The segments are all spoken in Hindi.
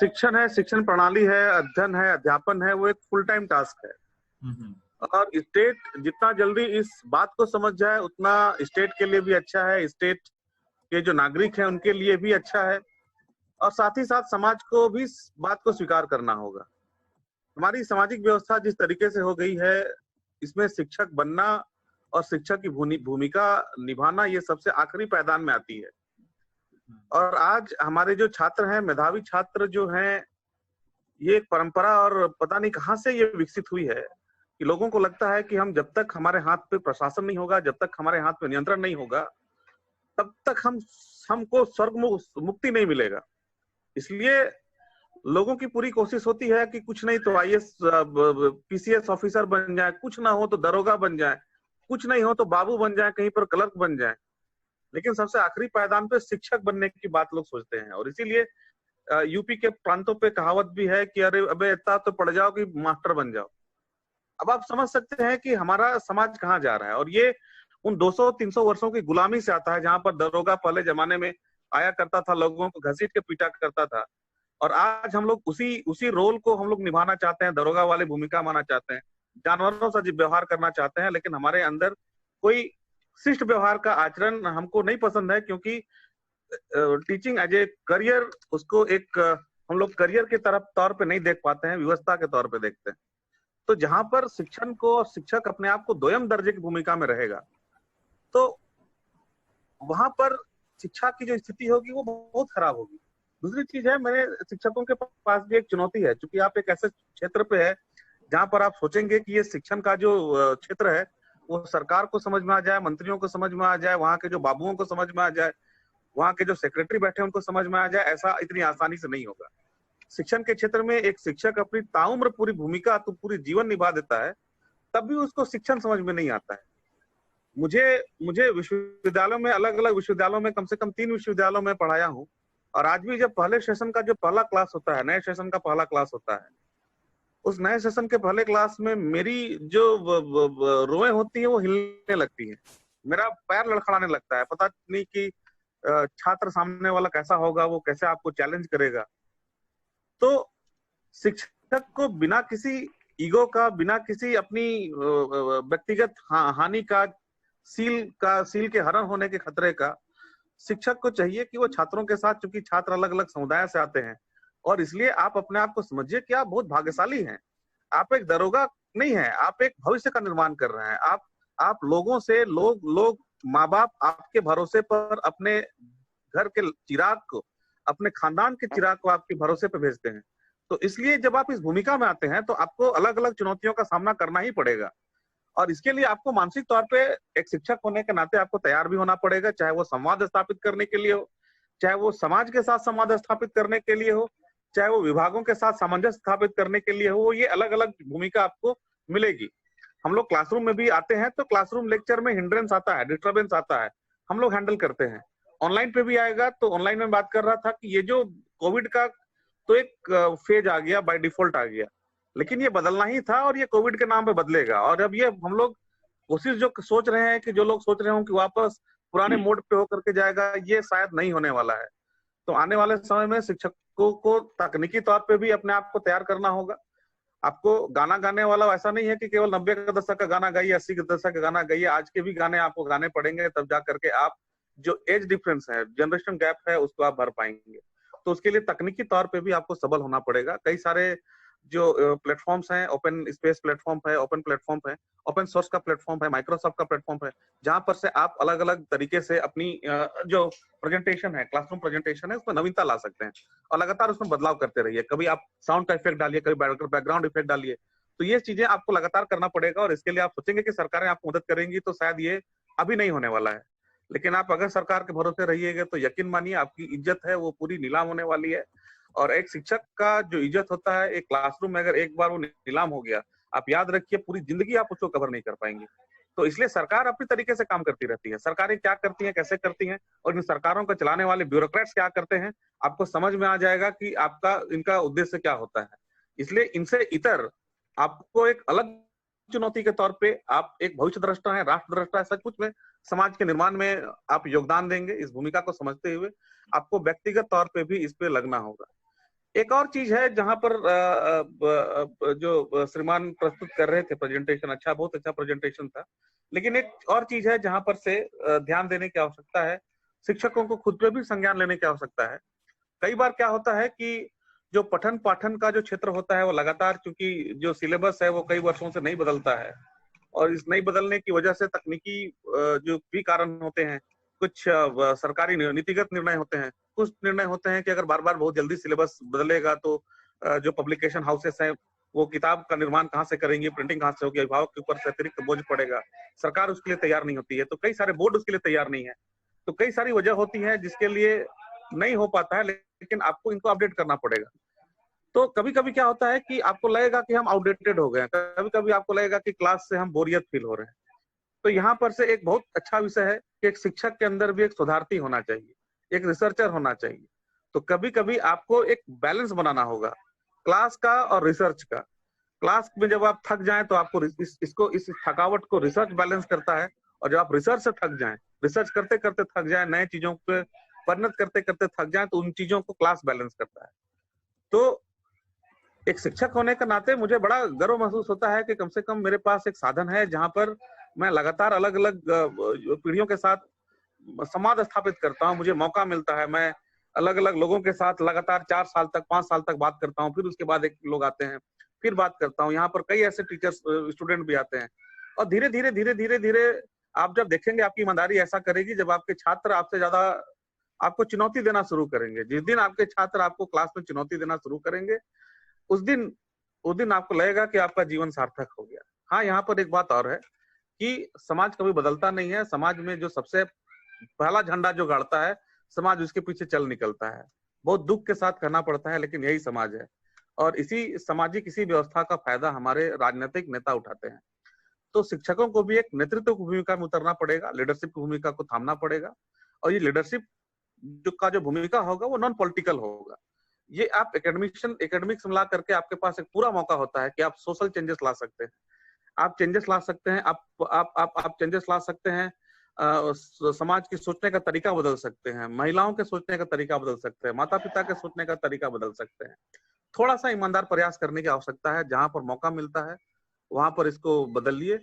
शिक्षण है, शिक्षण प्रणाली है, अध्ययन है, अध्यापन है, वो एक फुल टाइम टास्क है। हम्म। और स्टेट जितना जल्दी इस बात को समझ जाए उतना स्टेट के लिए भी अच्छा है, स्टेट के जो नागरिक हैं उनके लिए भी अच्छा है, और साथ ही साथ समाज को भी इस बात को स्वीकार करना होगा। हमारी सामाजिक व्यवस्था जिस तरीके से हो गई है, इसमें शिक्षक बनना और शिक्षक की भूमिका निभाना ये सबसे आखिरी पायदान में आती है। और आज हमारे जो छात्र हैं, मेधावी छात्र जो हैं, ये एक परंपरा और पता नहीं कहाँ से ये विकसित हुई है कि लोगों को लगता है कि हम जब तक हमारे हाथ पे प्रशासन नहीं होगा, जब तक हमारे हाथ पे नियंत्रण नहीं होगा, तब तक हमको स्वर्ग मुक्ति नहीं मिलेगा। इसलिए लोगों की पूरी कोशिश होती है कि कुछ नहीं तो आईएएस पीसीएस ऑफिसर बन जाए, कुछ ना हो तो दरोगा बन जाए, कुछ नहीं हो तो बाबू बन जाए, कहीं पर क्लर्क बन जाए, लेकिन सबसे आखिरी पायदान पे शिक्षक बनने की बात लोग सोचते हैं। और इसीलिए यूपी के प्रांतों पे कहावत भी है कि अरे अबे इतना तो पढ़ जाओ कि मास्टर बन जाओ। अब आप समझ सकते हैं कि हमारा समाज कहाँ जा रहा है, और ये उन 200-300 वर्षों की गुलामी से आता है, जहां पर दरोगा पहले जमाने में आया करता था, लोगों को घसीट के पीटा करता था, और आज हम लोग उसी उसी रोल को हम लोग निभाना चाहते हैं, दरोगा वाली भूमिका माना चाहते हैं, जानवरों से व्यवहार करना चाहते हैं, लेकिन हमारे अंदर कोई शिष्ट व्यवहार का आचरण हमको नहीं पसंद है, क्योंकि टीचिंग एज ए करियर, उसको एक हम लोग करियर के तरफ तौर पे नहीं देख पाते हैं, व्यवस्था के तौर पे देखते हैं। तो जहां पर शिक्षण को और शिक्षक अपने आप को दोयम दर्जे की भूमिका में रहेगा, तो वहां पर शिक्षा की जो स्थिति होगी वो बहुत खराब होगी। दूसरी चीज है, मेरे शिक्षकों के पास भी एक चुनौती है, क्योंकि आप एक ऐसे क्षेत्र पे है जहां पर आप सोचेंगे कि ये शिक्षण का जो क्षेत्र है वो सरकार को समझ में आ जाए, मंत्रियों को समझ में आ जाए, वहां के जो बाबुओं को समझ में आ जाए, वहां के जो सेक्रेटरी बैठे उनको समझ में आ जाए, ऐसा इतनी आसानी से नहीं होगा। शिक्षण के क्षेत्र में एक शिक्षक अपनी ताउम्र पूरी भूमिका तो पूरी जीवन निभा देता है, तब भी उसको शिक्षण समझ में नहीं आता है। मुझे मुझे विश्वविद्यालयों में, अलग अलग विश्वविद्यालयों में, कम से कम 3 विश्वविद्यालयों में पढ़ाया हूँ, और आज भी जब पहले सेशन का जो पहला क्लास होता है, नए सेशन का पहला क्लास होता है, उस नए सेशन के पहले क्लास में मेरी जो रोएं होती है वो हिलने लगती है, मेरा पैर लड़खड़ाने लगता है। पता नहीं कि छात्र सामने वाला कैसा होगा, वो कैसे आपको चैलेंज करेगा। तो शिक्षक को बिना किसी ईगो का, बिना किसी अपनी व्यक्तिगत हानि का, सील के हरण होने के खतरे का, शिक्षक को चाहिए कि वो छात्रों के साथ, चूंकि छात्र अलग अलग समुदाय से आते हैं, और इसलिए आप अपने आप को समझिए कि आप बहुत भाग्यशाली हैं। आप एक दरोगा नहीं है, आप एक भविष्य का निर्माण कर रहे हैं। आप लोगों से, लोग माँ बाप आपके भरोसे पर अपने घर के चिराग को, अपने खानदान के चिराग को आपके भरोसे पर भेजते हैं। तो इसलिए जब आप इस भूमिका में आते हैं तो आपको अलग अलग चुनौतियों का सामना करना ही पड़ेगा, और इसके लिए आपको मानसिक तौर पे एक शिक्षक होने के नाते आपको तैयार भी होना पड़ेगा, चाहे वो संवाद स्थापित करने के लिए हो, चाहे वो समाज के साथ संवाद स्थापित करने के लिए हो, चाहे वो विभागों के साथ सामंजस्य स्थापित करने के लिए हो। ये अलग अलग भूमिका आपको मिलेगी। हम लोग क्लासरूम में भी आते हैं तो क्लासरूम लेक्चर में हिंड्रेंस आता है, डिस्टर्बेंस आता है, हम लोग हैंडल करते हैं। ऑनलाइन पे भी आएगा, तो ऑनलाइन में बात कर रहा था कि ये जो कोविड का तो एक फेज आ गया, बाय डिफॉल्ट आ गया, लेकिन ये बदलना ही था, और ये कोविड के नाम पे बदलेगा। और अब ये हम लोग कोशिश जो सोच रहे हैं, कि जो लोग सोच रहे हो कि वापस पुराने मोड पे होकर के जाएगा, ये शायद नहीं होने वाला है। तो आने वाले समय में शिक्षकों को तकनीकी तौर पे भी अपने आप को तैयार करना होगा। आपको गाना गाने वाला ऐसा नहीं है कि केवल 90 के दशक का गाना गाइए, 80 के दशक का गाना गाइए, आज के भी गाने आपको गाने पड़ेंगे, तब जा करके आप जो एज डिफरेंस है, जनरेशन गैप है, उसको आप भर पाएंगे। तो उसके लिए तकनीकी तौर पे भी आपको सबल होना पड़ेगा। कई सारे जो प्लेटफॉर्म्स हैं, ओपन स्पेस प्लेटफॉर्म है, ओपन प्लेटफॉर्म है, ओपन सोर्स का प्लेटफॉर्म है, माइक्रोसॉफ्ट का प्लेटफॉर्म है, जहां पर से आप अलग अलग तरीके से अपनी जो प्रेजेंटेशन है, क्लासरूम प्रेजेंटेशन है, उसमें नवीनता ला सकते हैं, और लगातार उसमें बदलाव करते रहिए। कभी आप साउंड का इफेक्ट डालिए, कभी बैकग्राउंड इफेक्ट डालिए। तो ये चीजें आपको लगातार करना पड़ेगा, और इसके लिए आप सोचेंगे कि सरकारें आपको मदद करेंगी, तो शायद ये अभी नहीं होने वाला है। लेकिन आप अगर सरकार के भरोसे रहिएगा तो यकीन मानिए आपकी इज्जत है वो पूरी नीलाम होने वाली है। और एक शिक्षक का जो इज्जत होता है, एक क्लासरूम में अगर एक बार वो नीलाम हो गया, आप याद रखिए पूरी जिंदगी आप उसको कवर नहीं कर पाएंगे। तो इसलिए सरकार अपनी तरीके से काम करती रहती है। सरकारें क्या करती हैं, कैसे करती हैं, और इन सरकारों को चलाने वाले ब्यूरोक्रेट्स क्या करते हैं, आपको समझ में आ जाएगा कि आपका इनका उद्देश्य क्या होता है। इसलिए इनसे इतर आपको एक अलग चुनौती के तौर पे, आप एक भविष्य दृष्टा है, राष्ट्र दृष्टा है, सचमुच में समाज के निर्माण में आप योगदान देंगे। इस भूमिका को समझते हुए आपको व्यक्तिगत तौर पे भी इस पे लगना होगा। एक और चीज है जहां पर जो श्रीमान प्रस्तुत कर रहे थे प्रेजेंटेशन, अच्छा, बहुत अच्छा प्रेजेंटेशन था, लेकिन एक और चीज है जहां पर से ध्यान देने की आवश्यकता है। शिक्षकों को खुद पे भी संज्ञान लेने की आवश्यकता है। कई बार क्या होता है कि जो पठन पाठन का जो क्षेत्र होता है वो लगातार, चूंकि जो सिलेबस है वो कई वर्षों से नहीं बदलता है, और इस नहीं बदलने की वजह से तकनीकी जो भी कारण होते हैं, कुछ सरकारी नीतिगत निर्णय होते हैं, कुछ निर्णय होते हैं कि अगर बार बार बहुत जल्दी सिलेबस बदलेगा तो जो पब्लिकेशन हाउसेस हैं वो किताब का निर्माण कहाँ से करेंगे, प्रिंटिंग कहाँ से होगी, अभिभावक के ऊपर से अतिरिक्त बोझ पड़ेगा, सरकार उसके लिए तैयार नहीं होती है, तो कई सारे बोर्ड उसके लिए तैयार नहीं है, तो कई सारी वजह होती है जिसके लिए नहीं हो पाता है, लेकिन आपको इनको अपडेट करना पड़ेगा। तो कभी कभी क्या होता है कि आपको लगेगा कि हम आउटडेटेड हो गए हैं, कभी कभी आपको लगेगा कि क्लास से हम बोरियत फील हो रहे हैं। तो यहाँ पर से एक बहुत अच्छा विषय है कि एक शिक्षक के अंदर भी एक सुधारती होना चाहिए, एक रिसर्चर होना चाहिए। तो कभी कभी आपको एक बैलेंस बनाना होगा क्लास का और रिसर्च का। क्लास में जब आप थक जाएं तो आपको इस थकावट को रिसर्च बैलेंस करता है, और जब आप रिसर्च से थक जाएं, रिसर्च करते करते थक जाएं, नए चीजों पे परिणत करते करते थक जाएं, तो उन चीजों को क्लास बैलेंस करता है। तो एक शिक्षक होने के नाते मुझे बड़ा गर्व महसूस होता है कि कम से कम मेरे पास एक साधन है जहां पर मैं लगातार अलग अलग पीढ़ियों के साथ संवाद स्थापित करता हूँ, मुझे मौका मिलता है, मैं अलग अलग लोगों के साथ लगातार 4 साल तक 5 साल तक बात करता हूँ, फिर उसके बाद एक लोग आते हैं, फिर बात करता हूँ, यहाँ पर कई ऐसे टीचर्स स्टूडेंट भी आते हैं, और धीरे धीरे धीरे धीरे धीरे आप जब देखेंगे आपकी ईमानदारी ऐसा करेगी जब आपके छात्र आपसे ज्यादा आपको चुनौती देना शुरू करेंगे। जिस दिन आपके छात्र आपको क्लास में चुनौती देना शुरू करेंगे, उस दिन उस दिन आपको लगेगा कि आपका जीवन सार्थक हो गया। हाँ, यहाँ पर एक बात और है कि समाज कभी बदलता नहीं है, समाज में जो सबसे पहला झंडा जो गाड़ता है, समाज उसके पीछे चल निकलता है। बहुत दुख के साथ कहना पड़ता है, लेकिन यही समाज है, और इसी सामाजिक इसी व्यवस्था का फायदा हमारे राजनीतिक नेता उठाते हैं। तो शिक्षकों को भी एक नेतृत्व की भूमिका में उतरना पड़ेगा, लीडरशिप की भूमिका को थामना पड़ेगा, और ये लीडरशिप जो भूमिका होगा वो नॉन पॉलिटिकल होगा। ये आप एकेडमिक्स मिला करके आपके पास एक पूरा मौका होता है कि आप सोशल चेंजेस ला सकते हैं, आप चेंजेस ला सकते हैं, आप चेंजेस ला सकते हैं, समाज की सोचने का तरीका बदल सकते हैं, महिलाओं के सोचने का तरीका बदल सकते हैं, माता पिता के सोचने का तरीका बदल सकते हैं। थोड़ा सा ईमानदार प्रयास करने की आवश्यकता है, जहां पर मौका मिलता है वहां पर इसको बदलिए।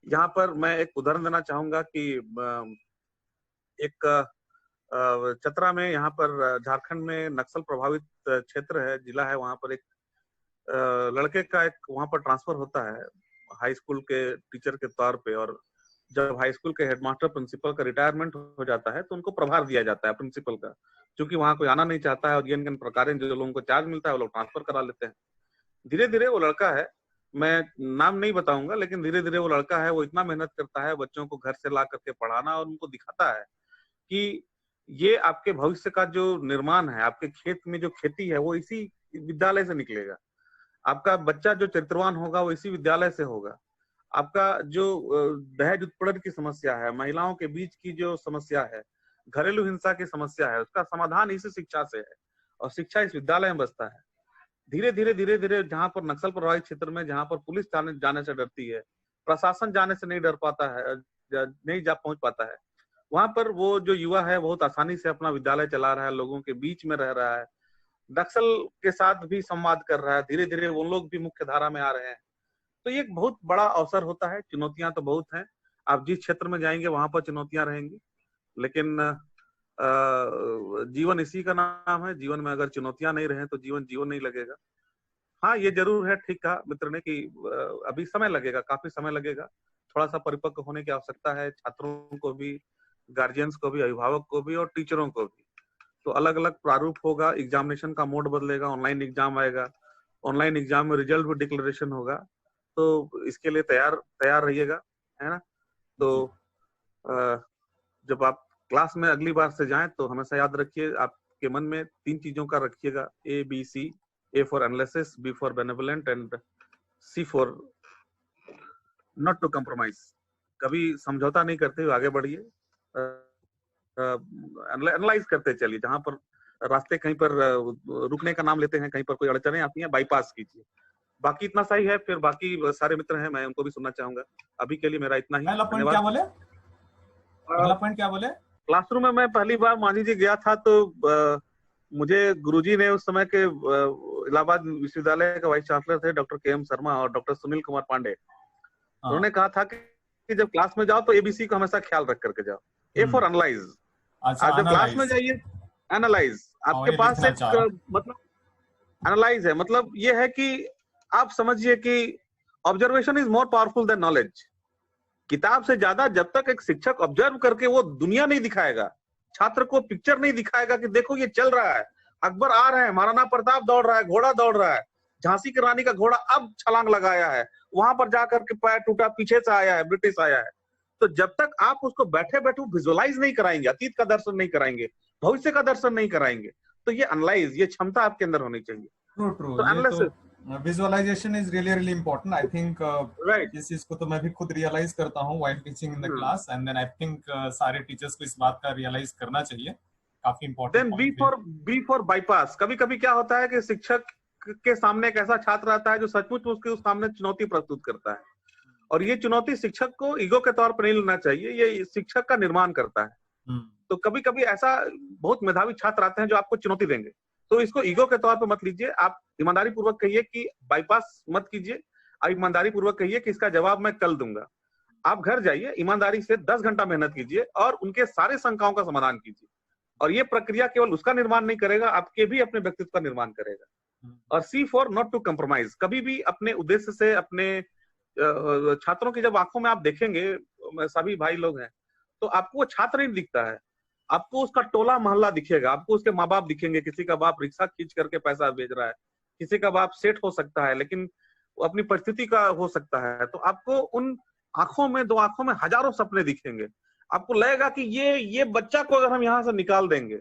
यहाँ पर मैं एक उदाहरण देना चाहूंगा कि एक चतरा में, यहाँ पर झारखंड में नक्सल प्रभावित क्षेत्र है, जिला है, वहां पर एक लड़के का एक वहां पर ट्रांसफर होता है हाई स्कूल के टीचर के तौर पे, और जब हाई स्कूल के हेडमास्टर प्रिंसिपल का रिटायरमेंट हो जाता है तो उनको प्रभार दिया जाता है प्रिंसिपल का, क्योंकि वहां कोई आना नहीं चाहता है, और जिन प्रकार जो लोगों को चार्ज मिलता है वो लोग ट्रांसफर करा लेते हैं। धीरे धीरे वो लड़का है, मैं नाम नहीं बताऊंगा, लेकिन धीरे धीरे वो लड़का है, वो इतना मेहनत करता है बच्चों को घर से ला करके पढ़ाना, और उनको दिखाता है कि ये आपके भविष्य का जो निर्माण है, आपके खेत में जो खेती है वो इसी विद्यालय से निकलेगा, आपका बच्चा जो चरित्रवान होगा वो इसी विद्यालय से होगा, आपका जो दहेज उत्पीड़न की समस्या है, महिलाओं के बीच की जो समस्या है, घरेलू हिंसा की समस्या है, उसका समाधान इसी शिक्षा से है, और शिक्षा इस विद्यालय में बसता है। धीरे धीरे जहां पर नक्सल प्रभावित क्षेत्र में, जहां पर पुलिस जाने से डरती है, प्रशासन जाने से नहीं डर पाता है, नहीं जा पहुंच पाता है, वहां पर वो जो युवा है बहुत आसानी से अपना विद्यालय चला रहा है, लोगों के बीच में रह रहा है, नक्सल के साथ भी संवाद कर रहा है, धीरे धीरे वो लोग भी मुख्य धारा में आ रहे हैं। तो ये एक बहुत बड़ा अवसर होता है। चुनौतियां तो बहुत हैं, आप जिस क्षेत्र में जाएंगे वहां पर चुनौतियां रहेंगी, लेकिन जीवन इसी का नाम है। जीवन में अगर चुनौतियां नहीं रहे तो जीवन जीवन नहीं लगेगा। हाँ, ये जरूर है, ठीक कहा मित्र ने कि अभी समय लगेगा, काफी समय लगेगा, थोड़ा सा परिपक्व होने की आवश्यकता है, छात्रों को भी, गार्जियंस को भी, अभिभावक को भी, और टीचरों को भी। तो अलग अलग प्रारूप होगा, एग्जामिनेशन का मोड बदलेगा, ऑनलाइन एग्जाम आएगा, ऑनलाइन एग्जाम में रिजल्ट भी डिक्लेरेशन होगा, तो इसके लिए तैयार तैयार रहिएगा, है ना। तो जब आप क्लास में अगली बार से जाएं तो हमेशा याद रखिए, आपके मन में 3 चीजों का रखिएगा, ABC, A for analysis, B for benevolent, and C for not to compromise. कभी समझौता नहीं करते हुए आगे बढ़िए, एनालाइज करते चलिए, जहां पर रास्ते कहीं पर रुकने का नाम लेते हैं, कहीं पर कोई अड़चने आती हैं, बाईपास कीजिए। बाकी इतना सही है, फिर बाकी सारे मित्र हैं, मैं उनको भी सुनना चाहूंगा। अभी के लिए मेरा इतना ही, क्या बोले? अगला पॉइंट क्या बोले? क्लासरूम में मैं पहली बार मान लीजिए गया था तो मुझे गुरुजी ने उस समय के इलाहाबाद विश्वविद्यालय का वाइस चांसलर थे डॉक्टर के एम शर्मा और डॉक्टर सुनील कुमार पांडे, उन्होंने कहा था कि जब क्लास में जाओ तो एबीसी का हमेशा ख्याल रख करके जाओ। A for analyse. अच्छा, आप जब क्लास में जाइए, एनालाइज, आपके पास एक मतलब एनालाइज है, मतलब ये है कि आप समझिए कि observation is more powerful than knowledge. किताब से ज्यादा जब तक एक शिक्षक ऑब्जर्व करके वो दुनिया नहीं दिखाएगा, छात्र को पिक्चर नहीं दिखाएगा कि देखो ये चल रहा है, अकबर आ रहे हैं, महाराणा प्रताप दौड़ रहा है, घोड़ा दौड़ रहा है, झांसी की रानी का घोड़ा अब छलांग लगाया है, वहां पर जाकर के पैर टूटा, पीछे से आया है, ब्रिटिश आया है। तो जब तक आप उसको बैठे बैठे विजुअलाइज नहीं कराएंगे, अतीत का दर्शन नहीं कराएंगे, भविष्य का दर्शन नहीं कराएंगे, तो ये एनालाइज, ये क्षमता आपके अंदर होनी चाहिए। ट्रू, तो ये तो visualisation is really really important. I think इस चीज को तो मैं भी खुद रियलाइज करता हूँ while teaching in the class, and then I think सारे टीचर्स को इस बात का रियलाइज करना चाहिए। काफी important. Then B for bypass. कभी कभी क्या होता है कि शिक्षक के सामने एक ऐसा छात्र आता है जो सचमुच उसके उस सामने चुनौती प्रस्तुत करता है, और ये चुनौती शिक्षक को ईगो के तौर पर नहीं लेना चाहिए, ये शिक्षक का निर्माण करता है। तो कभी कभी ऐसा बहुत मेधावी छात्र आते हैं जो आपको चुनौती देंगे, तो इसको ईगो के तौर पर मत लीजिए। आप ईमानदारी पूर्वक कहिए कि बाईपास मत कीजिए, आप ईमानदारी पूर्वक कहिए कि इसका जवाब मैं कल दूंगा। आप घर जाइए, ईमानदारी से 10 घंटा मेहनत कीजिए और उनके सारे शंकाओं का समाधान कीजिए, और ये प्रक्रिया केवल उसका निर्माण नहीं करेगा, आपके भी अपने व्यक्तित्व का निर्माण करेगा। और सी फॉर नॉट टू कंप्रोमाइज। कभी भी अपने उद्देश्य से, अपने छात्रों की जब आंखों में आप देखेंगे, सभी भाई लोग हैं, तो आपको वो छात्र नहीं दिखता है, आपको उसका टोला मोहल्ला दिखेगा, आपको उसके माँ बाप दिखेंगे। किसी का बाप रिक्शा खींच करके पैसा भेज रहा है, किसी का बाप सेठ हो सकता है, लेकिन अपनी परिस्थिति का हो सकता है। तो आपको उन आंखों में, दो आंखों में हजारों सपने दिखेंगे। आपको लगेगा कि ये बच्चा को अगर हम यहाँ से निकाल देंगे,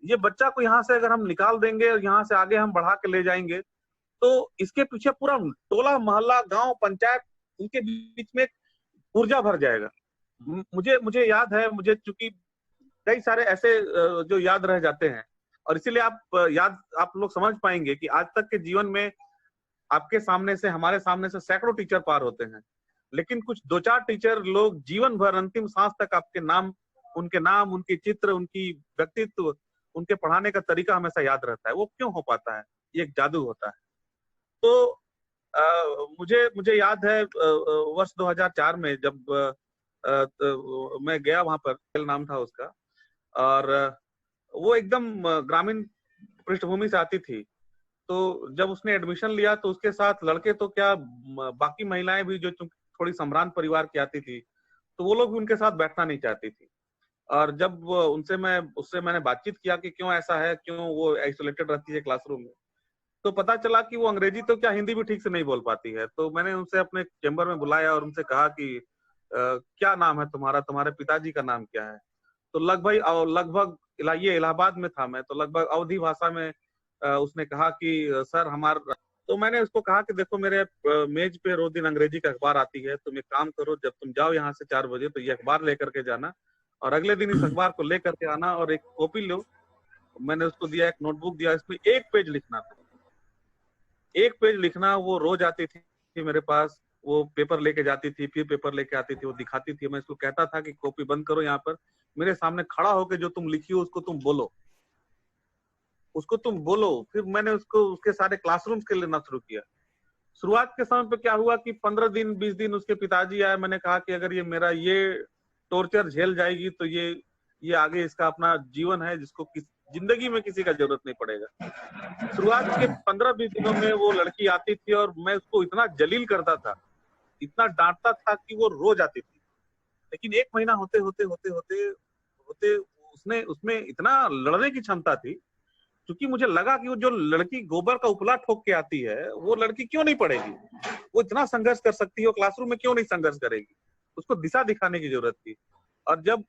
ये बच्चा को यहाँ से अगर हम निकाल देंगे और यहाँ से आगे हम बढ़ा के ले जाएंगे, तो इसके पीछे पूरा टोला मोहल्ला, गांव, पंचायत, उनके बीच में ऊर्जा भर जाएगा। मुझे याद है, मुझे चूंकि कई सारे ऐसे जो याद रह जाते हैं, और इसीलिए आप लोग समझ पाएंगे कि आज तक के जीवन में आपके सामने से, हमारे सामने से सैकड़ों टीचर पार होते हैं, लेकिन कुछ 2-4 टीचर लोग जीवन भर, अंतिम सांस तक आपके नाम, उनके चित्र, उनकी व्यक्तित्व, उनके पढ़ाने का तरीका हमेशा याद रहता है। वो क्यों हो पाता है? ये एक जादू होता है। तो मुझे याद है वर्ष 2004 में जब मैं गया वहां पर, नाम था उसका, और वो एकदम ग्रामीण पृष्ठभूमि से आती थी। तो जब उसने एडमिशन लिया तो उसके साथ लड़के तो क्या, बाकी महिलाएं भी जो थोड़ी सम्भ्रांत परिवार की आती थी, तो वो लोग भी उनके साथ बैठना नहीं चाहती थी। और जब उससे मैंने बातचीत किया कि क्यों ऐसा है, क्यों वो आइसोलेटेड रहती है क्लासरूम में, तो पता चला कि वो अंग्रेजी तो क्या, हिंदी भी ठीक से नहीं बोल पाती है। तो मैंने उनसे अपने चैम्बर में बुलाया और उनसे कहा कि क्या नाम है तुम्हारा, तुम्हारे पिताजी का नाम क्या है? तो लगभग ये इलाहाबाद में था मैं, तो लगभग अवधी भाषा में उसने कहा कि सर हमारा। तो मैंने उसको कहा कि देखो, मेरे मेज पे रोज दिन अंग्रेजी का अखबार आती है, तुम एक काम करो, जब तुम जाओ यहाँ से 4 बजे, तो ये अखबार लेकर के जाना, और अगले दिन इस अखबार को लेकर के आना और एक कॉपी लो। मैंने उसको दिया, एक नोटबुक दिया, इसमें 1 पेज लिखना था, 1 पेज लिखना। वो रोज आती थी मेरे पास, वो पेपर लेके जाती थी, फिर पेपर लेके आती थी, वो दिखाती थी। मैं इसको कहता था कि कॉपी बंद करो, यहाँ पर मेरे सामने खड़ा होकर जो तुम लिखी हो उसको तुम बोलो, उसको तुम बोलो। फिर मैंने उसको उसके सारे क्लासरूम्स के लेना शुरू किया। शुरुआत के समय पे क्या हुआ कि 15 दिन 20 दिन उसके पिताजी आए। मैंने कहा कि अगर ये मेरा ये टॉर्चर झेल जाएगी तो ये आगे इसका अपना जीवन है, जिसको जिंदगी में किसी का जरूरत नहीं पड़ेगा। शुरुआत के 15-20 दिनों में वो लड़की आती थी और मैं उसको इतना जलील करता था, इतना डांटता था कि वो रोज आती थी। लेकिन 1 महीना होते होते होते होते होते उसमें इतना लड़ने की क्षमता थी, क्योंकि मुझे लगा कि वो जो लड़की गोबर का उपला ठोक के आती है, वो लड़की क्यों नहीं पढ़ेगी, वो इतना संघर्ष कर सकती है, वो क्लासरूम में क्यों नहीं संघर्ष करेगी। उसको दिशा दिखाने की जरूरत थी। और जब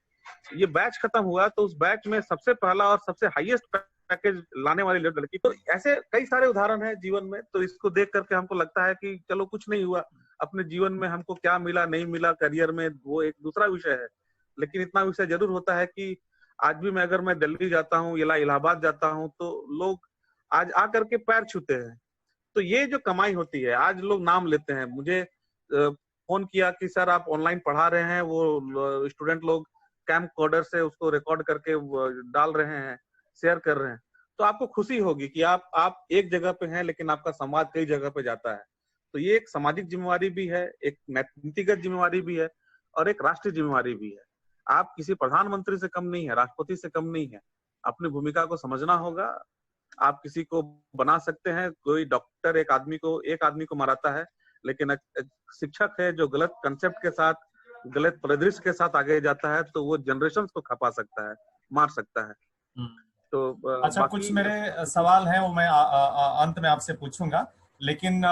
ये बैच खत्म हुआ तो उस बैच में सबसे पहला और सबसे हाईएस्ट पैकेज लाने वाली लड़की। तो ऐसे कई सारे उदाहरण हैं जीवन में। तो इसको देख करके हमको लगता है कि चलो कुछ नहीं हुआ, अपने जीवन में हमको क्या मिला नहीं मिला करियर में, वो एक दूसरा विषय है। लेकिन इतना विषय जरूर होता है कि आज भी अगर मैं दिल्ली जाता हूँ, इलाहाबाद जाता हूँ, तो लोग आज आकर के पैर छूते हैं। तो ये जो कमाई होती है, आज लोग नाम लेते हैं। मुझे फोन किया कि सर आप ऑनलाइन पढ़ा रहे हैं, वो स्टूडेंट लोग कैम कोडर से उसको रिकॉर्ड करके डाल रहे हैं, शेयर कर रहे हैं। तो आपको खुशी होगी कि आप एक जगह पे हैं लेकिन आपका समाज कई जगह पे जाता है। तो ये एक सामाजिक जिम्मेवारी भी है, एक नीतिगत जिम्मेवारी भी है और एक राष्ट्रीय जिम्मेवारी भी है। आप किसी प्रधानमंत्री से कम नहीं है, राष्ट्रपति से कम नहीं है। अपनी भूमिका को समझना होगा। आप किसी को बना सकते हैं, कोई डॉक्टर एक आदमी को मराता है, लेकिन एक शिक्षक है जो गलत कंसेप्ट के साथ, गलत परिदृश्य के साथ आगे जाता है तो वो जनरेशन को खपा सकता है, मार सकता है। तो अच्छा, कुछ मेरे सवाल हैं वो मैं अंत में आपसे पूछूंगा, लेकिन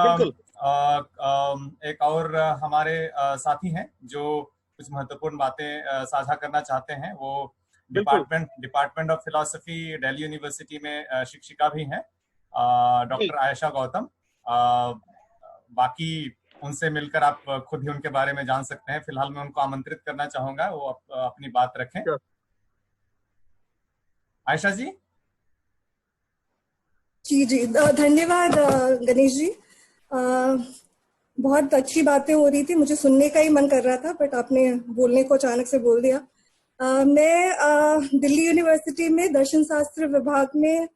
एक और हमारे साथी हैं जो कुछ महत्वपूर्ण बातें साझा करना चाहते हैं। वो department of philosophy Delhi university में शिक्षिका भी हैं, डॉक्टर आयशा गौतम। बाकी उनसे मिलकर आप खुद ही उनके बारे में जान सकते हैं। फिलहाल मैं उनको आमंत्रित करना चाहूंगा वो अपनी बात रखें। आयशा जी। जी धन्यवाद गणेश जी। बहुत अच्छी बातें हो रही थी, मुझे सुनने का ही मन कर रहा था, बट आपने बोलने को अचानक से बोल दिया। मैं दिल्ली यूनिवर्सिटी में दर्शन शास्त्र विभाग में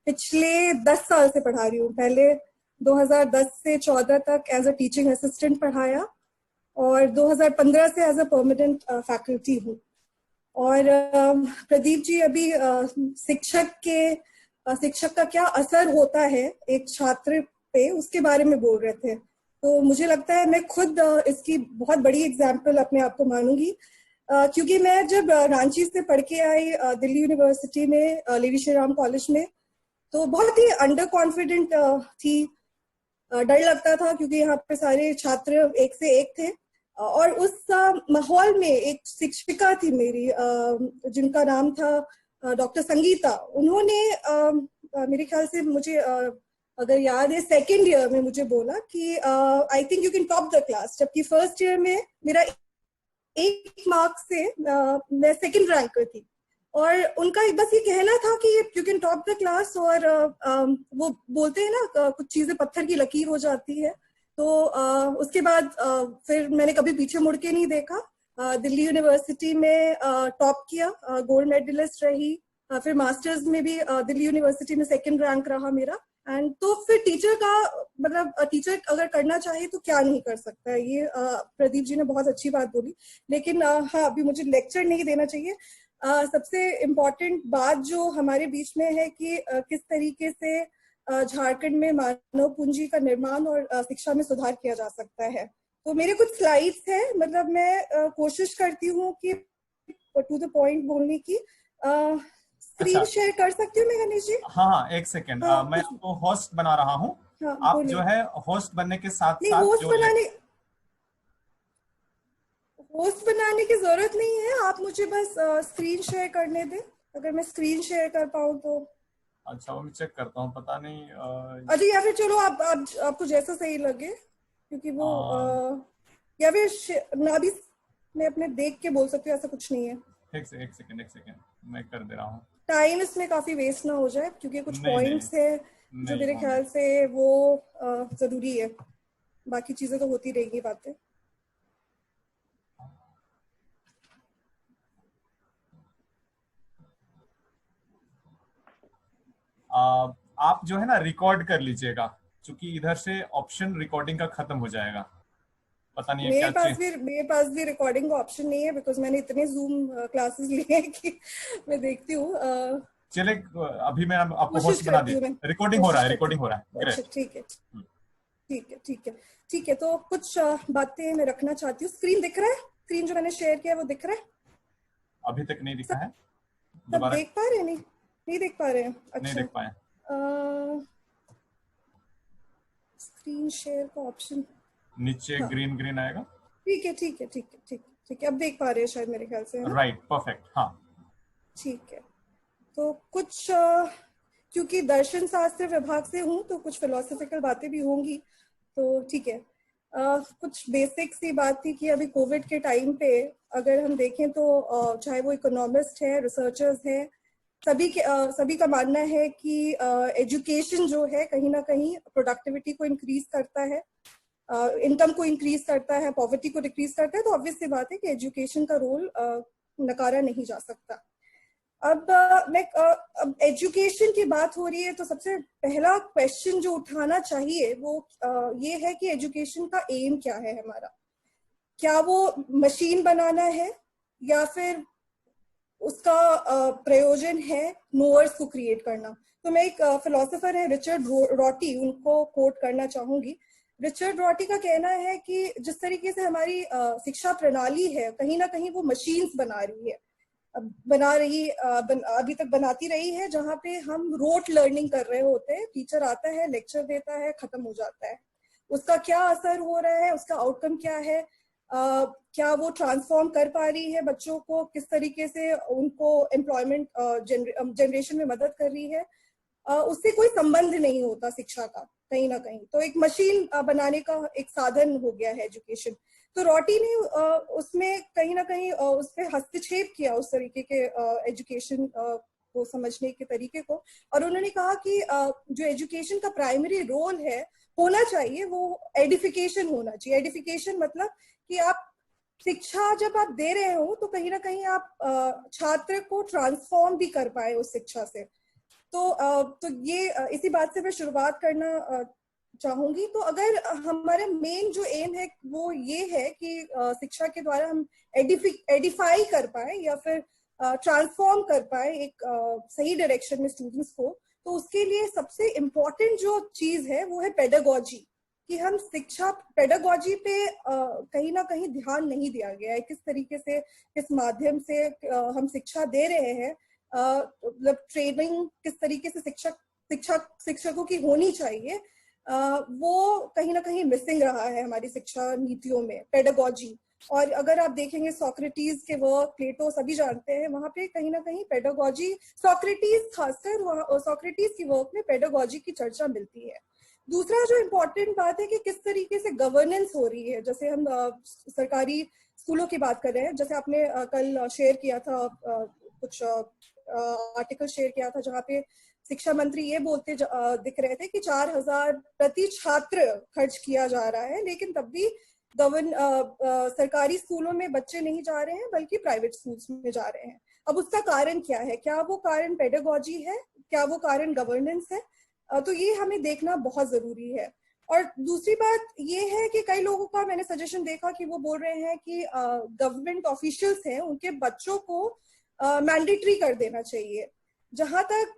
पिछले 10 साल से पढ़ा रही हूँ। पहले 2010 से 14 तक एज अ टीचिंग असिस्टेंट पढ़ाया और 2015 से एज अ परमानेंट फैकल्टी हूँ। और प्रदीप जी अभी शिक्षक का क्या असर होता है एक छात्र पे, उसके बारे में बोल रहे थे। तो मुझे लगता है मैं खुद इसकी बहुत बड़ी एग्जाम्पल अपने आप को मानूंगी, क्योंकि मैं जब रांची से पढ़ के आई दिल्ली यूनिवर्सिटी में लेडी श्री राम कॉलेज में, तो बहुत ही अंडर कॉन्फिडेंट थी। डर लगता था क्योंकि यहाँ पे सारे छात्र एक से एक थे। और उस माहौल में एक शिक्षिका थी मेरी, जिनका नाम था डॉक्टर संगीता। उन्होंने मेरे ख्याल से मुझे अगर याद है सेकेंड ईयर में मुझे बोला कि I think you can top the class, जबकि फर्स्ट ईयर में मेरा 1 मार्क से मैं सेकेंड रैंक पर थी। और उनका बस ये कहना था कि you can top the class. और वो बोलते हैं ना कुछ चीजें पत्थर की लकीर हो जाती है। तो उसके बाद फिर मैंने कभी पीछे मुड़ के नहीं देखा। दिल्ली यूनिवर्सिटी में टॉप किया, गोल्ड मेडलिस्ट रही। फिर मास्टर्स में भी दिल्ली यूनिवर्सिटी में सेकंड रैंक रहा मेरा। एंड तो फिर टीचर का मतलब टीचर अगर करना चाहे तो क्या नहीं कर सकता है, ये प्रदीप जी ने बहुत अच्छी बात बोली। लेकिन हाँ, अभी मुझे लेक्चर नहीं देना चाहिए। सबसे इम्पोर्टेंट बात जो हमारे बीच में है कि किस तरीके से झारखंड में मानव पूंजी का निर्माण और शिक्षा में सुधार किया जा सकता है। तो मेरे कुछ स्लाइड्स हैं, मतलब मैं कोशिश करती हूँ कि टू द पॉइंट बोलने की। स्क्रीन शेयर कर सकती हूँ मैं गणेश जी? हाँ, एक सेकेंड। मैं आपको होस्ट बना रहा हूँ। आप जो है होस्ट बनने के साथ साथ होस्ट बनाने की जरूरत नहीं है, आप मुझे बस स्क्रीन शेयर करने दें, अगर मैं स्क्रीन शेयर कर पाऊँ तो। अच्छा, वो मैं चेक करता हूँ, पता नहीं। अच्छा, या फिर चलो आपको जैसा सही लगे, क्योंकि वो या फिर भी मैं अपने देख के बोल सकती हूँ, ऐसा कुछ नहीं है। एक सेकेंड मैं कर दे रहा हूँ। टाइम इसमें काफी वेस्ट ना हो जाए, क्योंकि कुछ पॉइंट्स है जो मेरे ख्याल से वो जरूरी है। बाकी चीजें तो होती रहेंगी बातें। आप जो है ना रिकॉर्ड कर लीजिएगा, क्योंकि इधर से ऑप्शन रिकॉर्डिंग का खत्म हो जाएगा। पता नहीं मेरे पास भी रिकॉर्डिंग का ऑप्शन नहीं है, बिकॉज मैंने इतने जूम क्लासेस लिए हैं कि मैं देखती हूँ। चले, अभी मैं आपको होस्ट बना दी। रिकॉर्डिंग हो रहा है। अच्छा, ठीक है। तो कुछ बातें मैं रखना चाहती हूँ। स्क्रीन दिख रहा है? स्क्रीन जो मैंने शेयर किया है वो दिख रहा है? अभी तक नहीं दिखा है। सब देख पा रहे हैं? नहीं देख पा रहे हैं? अच्छा, नहीं देख पाए। स्क्रीन शेयर का ऑप्शन नीचे ग्रीन आएगा। ठीक है। अब देख पा रहे हैं शायद, मेरे ख्याल से। Right, perfect. हाँ, ठीक है। तो कुछ क्योंकि दर्शन शास्त्र विभाग से हूँ तो कुछ फिलोसॉफिकल बातें भी होंगी, तो ठीक है। कुछ बेसिक सी बात थी कि अभी कोविड के टाइम पे अगर हम देखें तो चाहे वो इकोनॉमिस्ट है, रिसर्चर्स हैं, सभी का मानना है कि एजुकेशन जो है कहीं ना कहीं प्रोडक्टिविटी को इंक्रीज करता है, इनकम को इंक्रीज करता है, पॉवर्टी को डिक्रीज करता है। तो ऑब्वियस सी बात है कि एजुकेशन का रोल नकारा नहीं जा सकता। अब एजुकेशन की बात हो रही है तो सबसे पहला क्वेश्चन जो उठाना चाहिए वो ये है कि एजुकेशन का एम क्या है हमारा। क्या वो मशीन बनाना है या फिर उसका प्रयोजन है नोअर्स को क्रिएट करना। तो मैं एक फिलोसोफर है रिचर्ड रॉटी, उनको कोट करना चाहूंगी। रिचर्ड रॉटी का कहना है कि जिस तरीके से हमारी शिक्षा प्रणाली है कहीं ना कहीं वो मशीन्स बना रही है, अभी तक बनाती रही है, जहाँ पे हम रोट लर्निंग कर रहे होते हैं। टीचर आता है, लेक्चर देता है, खत्म हो जाता है। उसका क्या असर हो रहा है, उसका आउटकम क्या है, क्या वो ट्रांसफॉर्म कर पा रही है बच्चों को, किस तरीके से उनको एम्प्लॉयमेंट जनरेशन में मदद कर रही है, उससे कोई संबंध नहीं होता शिक्षा का कहीं ना कहीं। तो एक मशीन बनाने का एक साधन हो गया है एजुकेशन। तो रॉटी ने उसमें कहीं ना कहीं उस पर हस्तक्षेप किया, उस तरीके के एजुकेशन को समझने के तरीके को। और उन्होंने कहा कि जो एजुकेशन का प्राइमरी रोल है होना चाहिए वो एडिफिकेशन होना चाहिए। एडिफिकेशन मतलब कि आप शिक्षा जब आप दे रहे हो तो कहीं ना कहीं आप छात्र को ट्रांसफॉर्म भी कर पाए उस शिक्षा से। तो ये इसी बात से मैं शुरुआत करना चाहूंगी। तो अगर हमारा मेन जो एम है वो ये है कि शिक्षा के द्वारा हम एडिफाई कर पाए या फिर ट्रांसफॉर्म कर पाए एक सही डायरेक्शन में स्टूडेंट्स को, तो उसके लिए सबसे इम्पोर्टेंट जो चीज है वो है पेडागोजी। कि हम शिक्षा पेडागोजी पे कहीं ना कहीं ध्यान नहीं दिया गया है। किस तरीके से, किस माध्यम से हम शिक्षा दे रहे हैं, मतलब ट्रेनिंग किस तरीके से शिक्षकों की होनी चाहिए, वो कहीं ना कहीं मिसिंग रहा है हमारी शिक्षा नीतियों में, पेडागोजी। और अगर आप देखेंगे सोक्रेटिस के वर्क, प्लेटो सभी जानते हैं, वहां पे कहीं ना कहीं पेडागोजी, सोक्रेटिस खासकर सोक्रेटिस की वर्क में पेडागोजी की चर्चा मिलती है। दूसरा जो इम्पोर्टेंट बात है कि किस तरीके से गवर्नेंस हो रही है। जैसे हम सरकारी स्कूलों की बात कर रहे हैं, जैसे आपने कल शेयर किया था, कुछ आर्टिकल शेयर किया था जहाँ पे शिक्षा मंत्री ये बोलते दिख रहे थे कि 4,000 प्रति छात्र खर्च किया जा रहा है, लेकिन तब भी सरकारी स्कूलों में बच्चे नहीं जा रहे हैं बल्कि प्राइवेट स्कूल्स में जा रहे हैं। अब उसका कारण क्या है? क्या वो कारण पेडागोजी है? क्या वो कारण गवर्नेंस है? तो ये हमें देखना बहुत जरूरी है। और दूसरी बात ये है कि कई लोगों का मैंने सजेशन देखा कि वो बोल रहे हैं कि गवर्नमेंट ऑफिशियल्स हैं उनके बच्चों को मैंडेटरी कर देना चाहिए। जहां तक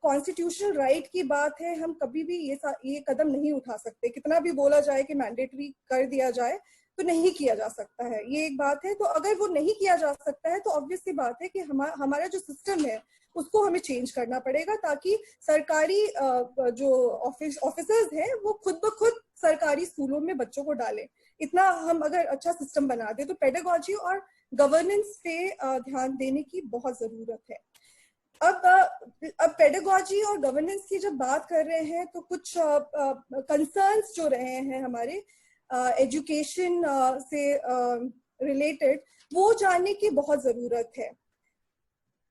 कॉन्स्टिट्यूशनल राइट की बात है, हम कभी भी ये कदम नहीं उठा सकते। कितना भी बोला जाए कि मैंडेटरी कर दिया जाए तो नहीं किया जा सकता है, ये एक बात है। तो अगर वो नहीं किया जा सकता है तो ऑब्वियस सी बात है कि हमारा जो सिस्टम है उसको हमें चेंज करना पड़ेगा, ताकि सरकारी जो ऑफिसर्स हैं वो खुद ब खुद सरकारी स्कूलों में बच्चों को डालें। इतना हम अगर अच्छा सिस्टम बना दे तो पेडागोजी और गवर्नेंस पे ध्यान देने की बहुत जरूरत है। अब पेडागोजी और गवर्नेंस की जब बात कर रहे हैं तो कुछ कंसर्न्स जो रहे हैं हमारे एजुकेशन से रिलेटेड, वो जानने की बहुत जरूरत है।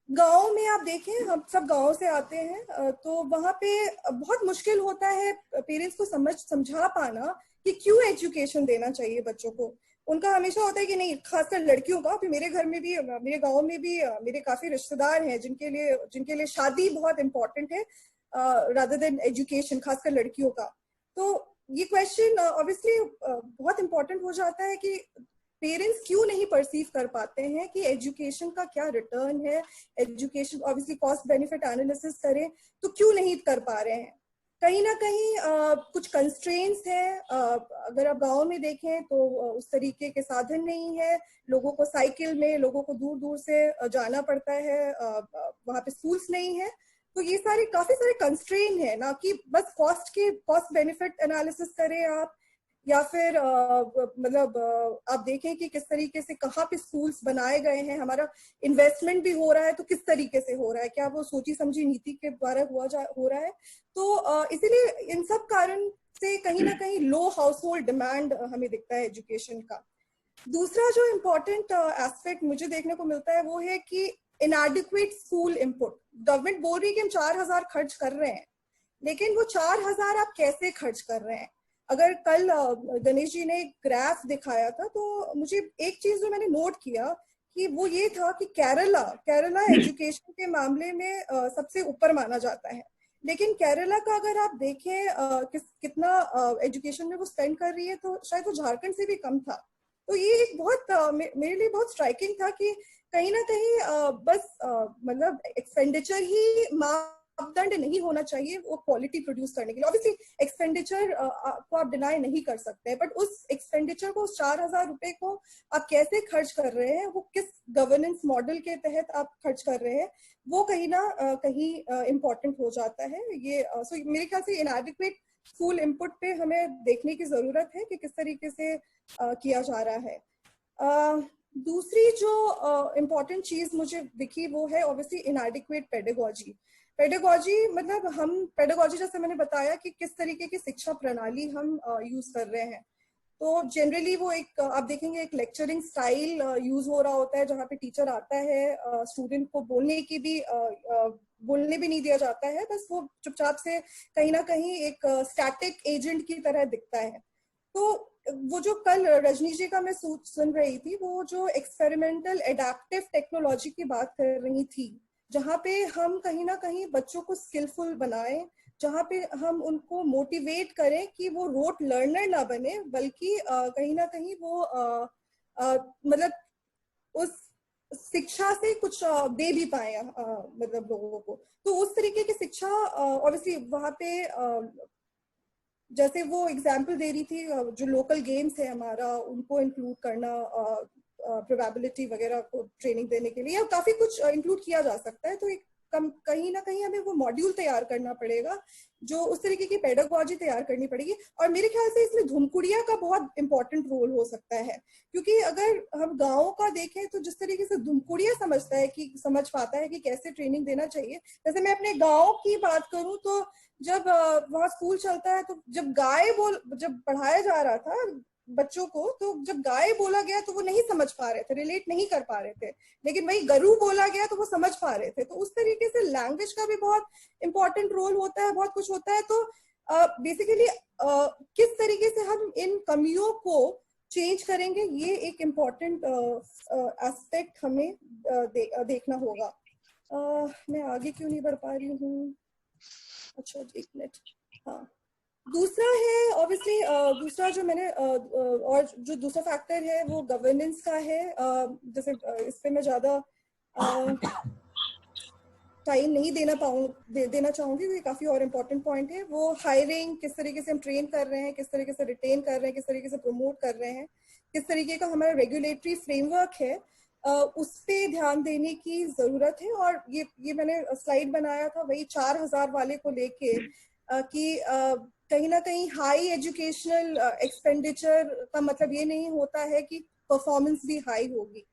गाँव में आप देखें, हम सब गाँव से आते हैं, तो वहाँ पे बहुत मुश्किल होता है पेरेंट्स को समझा पाना कि क्यों एजुकेशन देना चाहिए बच्चों को। उनका हमेशा होता है कि नहीं, खासकर लड़कियों का। फिर मेरे घर में भी, मेरे गांव में भी मेरे काफी रिश्तेदार हैं जिनके लिए शादी बहुत इंपॉर्टेंट है रादर देन एजुकेशन, खासकर लड़कियों का। तो ये क्वेश्चन ऑब्वियसली बहुत इंपॉर्टेंट हो जाता है कि पेरेंट्स क्यों नहीं परसीव कर पाते हैं कि एजुकेशन का क्या रिटर्न है। Education obviously cost benefit analysis करें तो क्यों नहीं कर पा रहे हैं। कहीं ना कहीं कुछ कंस्ट्रेंट्स हैं। अगर आप गांव में देखें तो उस तरीके के साधन नहीं है, लोगों को साइकिल में, लोगों को दूर दूर से जाना पड़ता है, वहाँ पे स्कूल्स नहीं है। तो ये काफी सारे कंस्ट्रेंट है, ना कि बस कॉस्ट बेनिफिट एनालिसिस करें आप, या फिर मतलब आप देखें कि किस तरीके से कहाँ पे स्कूल्स बनाए गए हैं, हमारा इन्वेस्टमेंट भी हो रहा है तो किस तरीके से हो रहा है, क्या वो सोची समझी नीति के द्वारा हो रहा है। तो इसीलिए इन सब कारण से कहीं ना कहीं लो हाउस होल्ड डिमांड हमें दिखता है एजुकेशन का। दूसरा जो इम्पोर्टेंट एस्पेक्ट मुझे देखने को मिलता है वो है कि इनएडिक्वेट स्कूल इनपुट। गवर्नमेंट बोल रही है कि हम 4,000 खर्च कर रहे हैं, लेकिन वो 4,000 आप कैसे खर्च कर रहे हैं। अगर कल गणेश जी ने ग्राफ दिखाया था तो मुझे एक चीज जो मैंने नोट किया कि वो ये था कि केरला एजुकेशन के मामले में सबसे ऊपर माना जाता है, लेकिन केरला का अगर आप देखें कितना एजुकेशन में वो स्पेंड कर रही है, तो शायद वो झारखंड से भी कम था। तो ये एक बहुत मेरे लिए बहुत स्ट्राइकिंग था कि कहीं ना कहीं बस मतलब एक्सपेंडिचर ही मापदंड नहीं होना चाहिए वो क्वालिटी प्रोड्यूस करने के लिए। ऑब्वियसली एक्सपेंडिचर को आप डिनाई नहीं कर सकते, बट उस एक्सपेंडिचर को, उस 4,000 रुपए को आप कैसे खर्च कर रहे हैं, वो किस गवर्नेंस मॉडल के तहत आप खर्च कर रहे हैं, वो कहीं ना कहीं इम्पोर्टेंट हो जाता है। ये सो मेरे ख्याल से इनएडिक्वेट स्कूल इनपुट पे हमें देखने की जरूरत है कि किस तरीके से किया जा रहा है। दूसरी जो इम्पोर्टेंट चीज मुझे दिखी वो है ऑब्वियसली इनएडिक्वेट पेडागोजी मतलब हम पेडागोजी, जैसे मैंने बताया कि किस तरीके की शिक्षा प्रणाली हम यूज कर रहे हैं। तो जनरली वो एक आप देखेंगे एक लेक्चरिंग स्टाइल यूज हो रहा होता है, जहाँ पे टीचर आता है, स्टूडेंट को बोलने भी नहीं दिया जाता है, बस वो चुपचाप से कहीं ना कहीं एक स्टैटिक एजेंट की तरह दिखता है। तो वो जो कल रजनी जी का मैं सुन रही थी, वो जो एक्सपेरिमेंटल एडेप्टिव टेक्नोलॉजी की बात कर रही थी, जहाँ पे हम कहीं ना कहीं बच्चों को स्किलफुल बनाएं, जहाँ पे हम उनको मोटिवेट करें कि वो रोट लर्नर ना बने, बल्कि कहीं ना कहीं वो मतलब उस शिक्षा से कुछ दे भी पाए मतलब लोगों को। तो उस तरीके की शिक्षा ऑब्वियसली वहाँ पे जैसे वो एग्जाम्पल दे रही थी, जो लोकल गेम्स है हमारा, उनको इंक्लूड करना, प्रोबेबिलिटी वगैरह को ट्रेनिंग देने के लिए काफी कुछ इंक्लूड किया जा सकता है। तो एक कहीं ना कहीं हमें वो मॉड्यूल तैयार करना पड़ेगा, जो उस तरीके की पेडागोजी तैयार करनी पड़ेगी। और मेरे ख्याल से इसमें धुमकुड़िया का बहुत इंपॉर्टेंट रोल हो सकता है, क्योंकि अगर हम गाँव का देखें तो जिस तरीके से धुमकुड़िया समझ पाता है कि कैसे ट्रेनिंग देना चाहिए। जैसे मैं अपने गाँव की बात करूं तो जब वहाँ स्कूल चलता है, तो जब पढ़ाया जा रहा था बच्चों को, तो जब गाय बोला गया तो वो नहीं समझ पा रहे थे, रिलेट नहीं कर पा रहे थे, लेकिन वही गरु बोला गया तो वो समझ पा रहे थे। तो उस तरीके से लैंग्वेज का भी बहुत इंपॉर्टेंट रोल होता है, बहुत कुछ होता है। तो बेसिकली किस तरीके से हम इन कमियों को चेंज करेंगे, ये एक इम्पॉर्टेंट एस्पेक्ट हमें देखना होगा। मैं आगे क्यों नहीं बढ़ पा रही हूँ? अच्छा, एक मिनट। हाँ, दूसरा है ऑब्वियसली दूसरा जो मैंने और जो दूसरा फैक्टर है वो गवर्नेंस का है। जैसे इस पे मैं ज्यादा टाइम नहीं देना चाहूंगी, ये काफी और इम्पोर्टेंट पॉइंट है। वो हायरिंग, किस तरीके से हम ट्रेन कर रहे हैं, किस तरीके से रिटेन कर रहे हैं, किस तरीके से प्रमोट कर रहे हैं, किस तरीके का हमारा रेगुलेटरी फ्रेमवर्क है, उस पे ध्यान देने की जरूरत है। और ये मैंने स्लाइड बनाया था वही 4,000 वाले को लेके कि कहीं ना कहीं हाई एजुकेशनल एक्सपेंडिचर का मतलब ये नहीं होता है कि परफॉर्मेंस भी हाई होगी।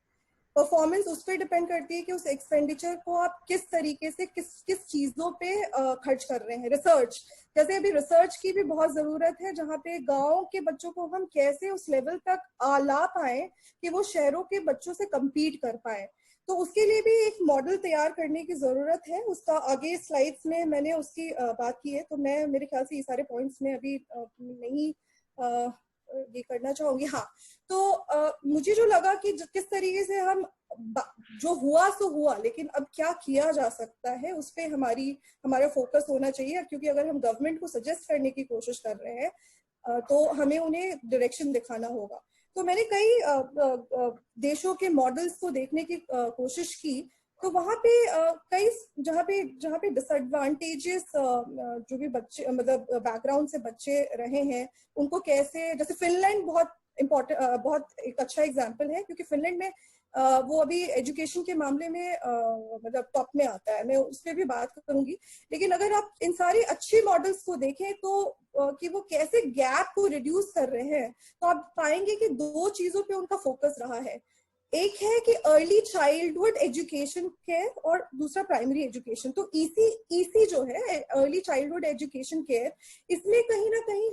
परफॉर्मेंस उस पर डिपेंड करती है कि उस एक्सपेंडिचर को आप किस तरीके से किस चीजों पे खर्च कर रहे हैं। रिसर्च, जैसे अभी रिसर्च की भी बहुत जरूरत है, जहाँ पे गांव के बच्चों को हम कैसे उस लेवल तक ला पाए कि वो शहरों के बच्चों से compete कर पाए। तो उसके लिए भी एक मॉडल तैयार करने की जरूरत है। उसका आगे स्लाइड्स में मैंने उसकी बात की है, तो मैं मेरे ख्याल से ये सारे पॉइंट्स में अभी नहीं ये करना चाहूंगी। हाँ, तो मुझे जो लगा कि किस तरीके से हम जो हुआ सो हुआ, लेकिन अब क्या किया जा सकता है उस पे हमारा फोकस होना चाहिए। क्योंकि अगर हम गवर्नमेंट को सजेस्ट करने की कोशिश कर रहे हैं तो हमें उन्हें डायरेक्शन दिखाना होगा। तो मैंने कई देशों के मॉडल्स को देखने की कोशिश की, तो वहाँ पे कई जहाँ पे डिसएडवांटेजेस जो भी बच्चे मतलब बैकग्राउंड से बच्चे रहे हैं उनको कैसे, जैसे फिनलैंड बहुत एक अच्छा एग्जांपल है, क्योंकि फिनलैंड में वो अभी एजुकेशन के मामले में मतलब टॉप में आता है। मैं उस पर भी बात करूंगी। लेकिन अगर आप इन सारे अच्छे मॉडल्स को देखें तो कि वो कैसे गैप को रिड्यूस कर रहे हैं, तो आप पाएंगे कि दो चीजों पे उनका फोकस रहा है। एक है कि अर्ली चाइल्डहुड एजुकेशन केयर और दूसरा प्राइमरी एजुकेशन। तो ईसी जो है अर्ली चाइल्डहुड एजुकेशन केयर, इसमें कहीं ना कहीं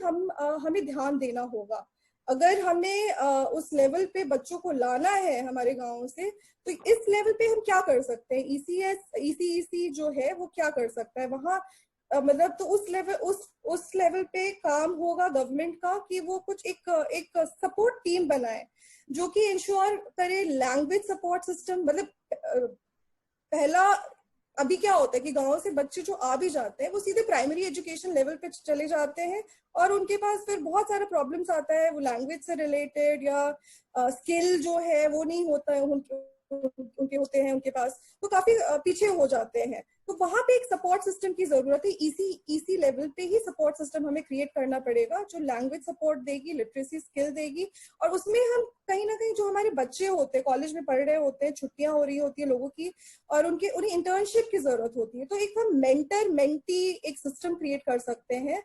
हमें ध्यान देना होगा। अगर हमें उस लेवल पे बच्चों को लाना है हमारे गाँव से, तो इस लेवल पे हम क्या कर सकते हैं? ईसीएस ईसीईसी जो है वो क्या कर सकता है? वहाँ मतलब तो उस लेवल पे काम होगा गवर्नमेंट का कि वो कुछ एक सपोर्ट टीम बनाए जो कि इंश्योर करे लैंग्वेज सपोर्ट सिस्टम। मतलब पहला अभी क्या होता है कि गांव से बच्चे जो आ भी जाते हैं वो सीधे प्राइमरी एजुकेशन लेवल पे चले जाते हैं और उनके पास फिर बहुत सारा प्रॉब्लम्स आता है, वो लैंग्वेज से रिलेटेड या स्किल जो है वो नहीं होता है उनके होते हैं उनके पास, तो काफी पीछे हो जाते हैं। तो वहां पे एक सपोर्ट सिस्टम की जरूरत है। इसी लेवल पे ही सपोर्ट सिस्टम हमें क्रिएट करना पड़ेगा जो लैंग्वेज सपोर्ट देगी, लिटरेसी स्किल देगी। और उसमें हम कहीं ना कहीं जो हमारे बच्चे होते हैं कॉलेज में पढ़ रहे होते हैं, छुट्टियां हो रही होती है लोगों की और उन्हें इंटर्नशिप की जरूरत होती है, तो एक हम मेंटर मेंटी एक सिस्टम क्रिएट कर सकते हैं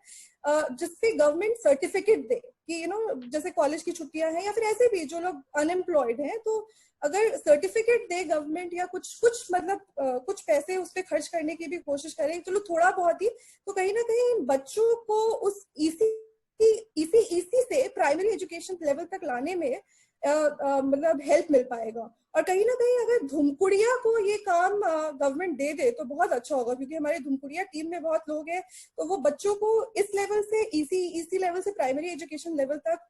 जिससे गवर्नमेंट सर्टिफिकेट दे कि जैसे कॉलेज की छुट्टियां हैं या फिर ऐसे भी जो लोग अनएम्प्लॉयड हैं, तो अगर सर्टिफिकेट दे गवर्नमेंट या कुछ मतलब कुछ पैसे उस पर खर्च करने की भी कोशिश करें, चलो थोड़ा बहुत ही, तो कहीं ना कहीं बच्चों को उस इसी से प्राइमरी एजुकेशन लेवल तक लाने में मतलब हेल्प मिल पाएगा। और कहीं ना कहीं अगर धुमकुड़िया को ये काम गवर्नमेंट दे दे तो बहुत अच्छा होगा, क्योंकि हमारे धुमकुड़िया टीम में बहुत लोग हैं, तो वो बच्चों को इस लेवल से इसी लेवल से प्राइमरी एजुकेशन लेवल तक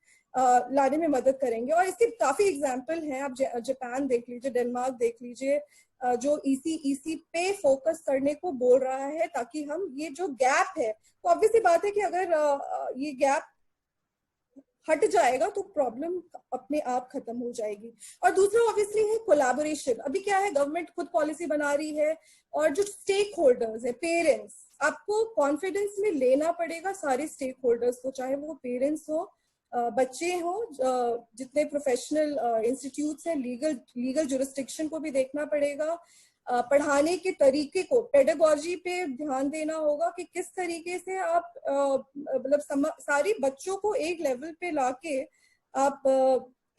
लाने में मदद करेंगे। और इसके काफी एग्जाम्पल हैं, आप जापान देख लीजिए, डेनमार्क देख लीजिए, जो इसी पे फोकस करने को बोल रहा है ताकि हम ये जो गैप है, तो ऑब्वियसली बात है कि अगर ये गैप हट जाएगा तो प्रॉब्लम अपने आप खत्म हो जाएगी। और दूसरा ऑब्वियसली है कोलैबोरेशन। अभी क्या है, गवर्नमेंट खुद पॉलिसी बना रही है और जो स्टेक होल्डर्स है, पेरेंट्स, आपको कॉन्फिडेंस में लेना पड़ेगा सारे स्टेक होल्डर्स को, चाहे वो पेरेंट्स हो, बच्चे हो, जितने प्रोफेशनल इंस्टीट्यूट्स हैं, लीगल जुरिस्डिक्शन को भी देखना पड़ेगा, पढ़ाने के तरीके को, पेडागोजी पे ध्यान देना होगा कि किस तरीके से आप मतलब सारे बच्चों को एक लेवल पे लाके आप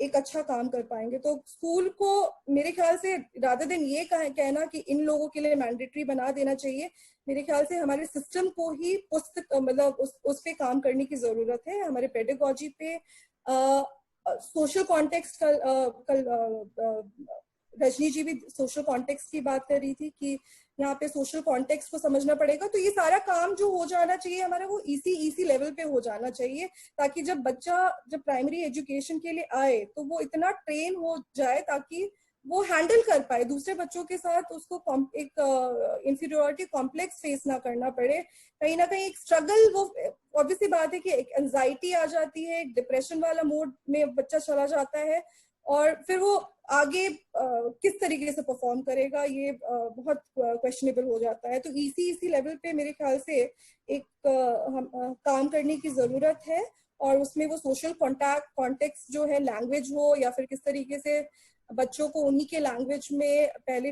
एक अच्छा काम कर पाएंगे। तो स्कूल को मेरे ख्याल से रादर देन ये कहना कि इन लोगों के लिए मैंडेटरी बना देना चाहिए, मेरे ख्याल से हमारे सिस्टम को ही मतलब उस पे काम करने की जरूरत है, हमारे पेडागोजी पे। सोशल कॉन्टेक्स्ट कल रजनी जी भी सोशल कॉन्टेक्स्ट की बात कर रही थी कि यहाँ पे सोशल कॉन्टेक्स्ट को समझना पड़ेगा। तो ये सारा काम जो हो जाना चाहिए हमारा, वो इसी लेवल पे हो जाना चाहिए, ताकि जब प्राइमरी एजुकेशन के लिए आए तो वो इतना ट्रेन हो जाए ताकि वो हैंडल कर पाए दूसरे बच्चों के साथ, उसको एक इंफीरियोरिटी कॉम्प्लेक्स फेस ना करना पड़े। कहीं ना कहीं एक स्ट्रगल, वो ऑब्वियसली बात है कि एक एंजाइटी आ जाती है, एक डिप्रेशन वाला मोड में बच्चा चला जाता है और फिर वो आगे किस तरीके से परफॉर्म करेगा ये बहुत क्वेश्चनेबल हो जाता है। तो इसी लेवल पे मेरे ख्याल से एक काम करने की जरूरत है, और उसमें वो सोशल कॉन्टेक्स्ट जो है, लैंग्वेज हो या फिर किस तरीके से बच्चों को उन्हीं के लैंग्वेज में पहले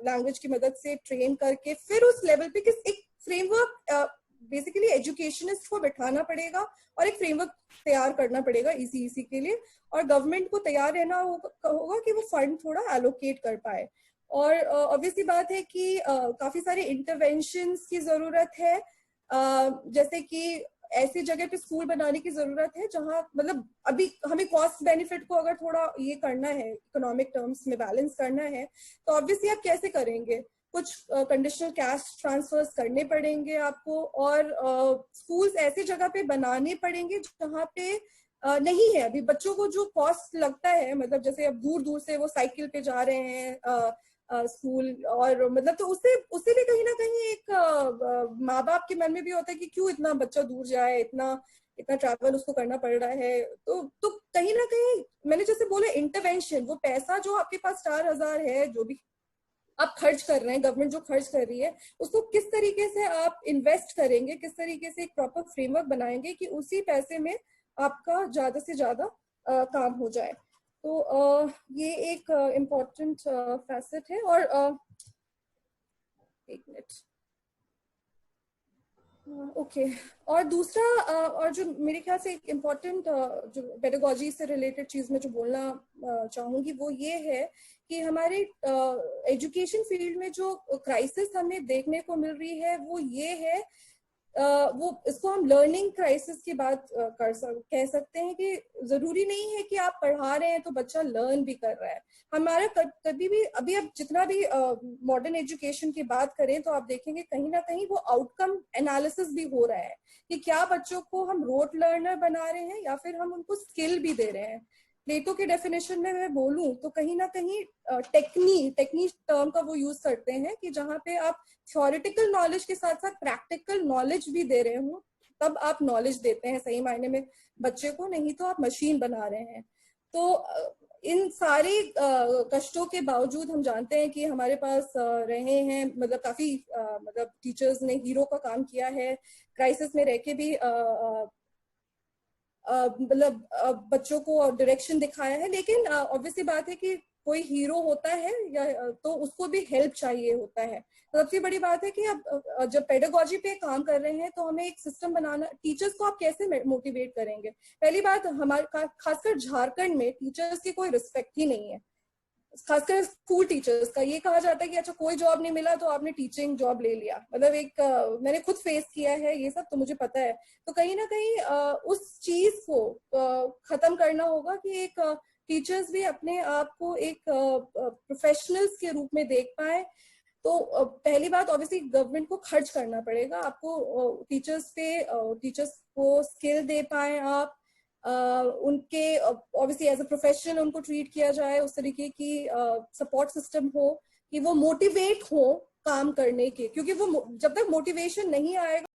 लैंग्वेज की मदद से ट्रेन करके फिर उस लेवल पे एक फ्रेमवर्क बेसिकली एजुकेशनिस्ट को बैठाना पड़ेगा और एक फ्रेमवर्क तैयार करना पड़ेगा इसी के लिए। और गवर्नमेंट को तैयार रहना होगा कि वो फंड थोड़ा एलोकेट कर पाए। और ऑब्वियसली बात है कि काफी सारे इंटरवेंशंस की जरूरत है, जैसे कि ऐसी जगह पे स्कूल बनाने की जरूरत है जहां मतलब अभी हमें कॉस्ट बेनिफिट को अगर थोड़ा ये करना है, इकोनॉमिक टर्म्स में बैलेंस करना है, तो ऑब्वियसली आप कैसे करेंगे, कुछ कंडीशनल कैश ट्रांसफर्स करने पड़ेंगे आपको, और स्कूल्स ऐसी जगह पे बनाने पड़ेंगे जहाँ पे नहीं है अभी बच्चों को जो कॉस्ट लगता है, मतलब जैसे अब दूर से वो साइकिल पे जा रहे हैं स्कूल, और मतलब तो उससे भी कहीं ना कहीं एक माँ बाप के मन में भी होता है कि क्यों इतना बच्चा दूर जाए, इतना ट्रैवल उसको करना पड़ रहा है। तो कहीं ना कहीं मैंने जैसे बोला इंटरवेंशन, वो पैसा जो आपके पास 4,000 है, जो भी आप खर्च कर रहे हैं, गवर्नमेंट जो खर्च कर रही है, उसको किस तरीके से आप इन्वेस्ट करेंगे, किस तरीके से एक प्रॉपर फ्रेमवर्क बनाएंगे कि उसी पैसे में आपका ज्यादा से ज्यादा काम हो जाए। तो ये एक इम्पोर्टेंट फैसेट है। और एक मिनट, ओके। और दूसरा और जो मेरे ख्याल से एक इम्पोर्टेंट जो पेडागोजी से रिलेटेड चीज में जो बोलना चाहूंगी वो ये है कि हमारे एजुकेशन फील्ड में जो क्राइसिस हमें देखने को मिल रही है वो ये है वो इसको हम लर्निंग क्राइसिस की बात कह सकते हैं कि जरूरी नहीं है कि आप पढ़ा रहे हैं तो बच्चा लर्न भी कर रहा है। हमारा कभी भी अभी आप जितना भी मॉडर्न एजुकेशन की बात करें तो आप देखेंगे कहीं ना कहीं वो आउटकम एनालिसिस भी हो रहा है कि क्या बच्चों को हम रोट लर्नर बना रहे हैं या फिर हम उनको स्किल भी दे रहे हैं। प्लेटो के डेफिनेशन में मैं बोलूं तो कहीं ना कहीं टेक्निक टर्म का वो यूज करते हैं कि जहाँ पे आप थ्योरेटिकल नॉलेज के साथ साथ प्रैक्टिकल नॉलेज भी दे रहे हो तब आप नॉलेज देते हैं सही मायने में बच्चे को, नहीं तो आप मशीन बना रहे हैं। तो इन सारे कष्टों के बावजूद हम जानते हैं कि हमारे पास रहे हैं मतलब काफी मतलब टीचर्स ने हीरो का काम किया है, क्राइसिस में रह के भी मतलब बच्चों को डायरेक्शन दिखाया है। लेकिन ऑब्वियसली बात है कि कोई हीरो होता है या तो उसको भी हेल्प चाहिए होता है। तो सबसे बड़ी बात है कि अब जब पेडागोजी पे काम कर रहे हैं तो हमें एक सिस्टम बनाना, टीचर्स को आप कैसे मोटिवेट करेंगे। पहली बात हमारे खासकर झारखंड में टीचर्स की कोई रिस्पेक्ट ही नहीं है, खासकर स्कूल टीचर्स का। ये कहा जाता है कि अच्छा कोई जॉब नहीं मिला तो आपने टीचिंग जॉब ले लिया, मतलब एक मैंने खुद फेस किया है ये सब, तो मुझे पता है। तो कहीं ना कहीं उस चीज को खत्म करना होगा कि एक टीचर्स भी अपने आप को एक प्रोफेशनल्स के रूप में देख पाए। तो पहली बात ऑब्वियसली गवर्नमेंट को खर्च करना पड़ेगा, आपको टीचर्स को स्किल दे पाए आप, उनके ऑब्वियसली एज अ प्रोफेशनल उनको ट्रीट किया जाए, उस तरीके की सपोर्ट सिस्टम हो कि वो मोटिवेट हो काम करने के, क्योंकि वो जब तक मोटिवेशन नहीं आएगा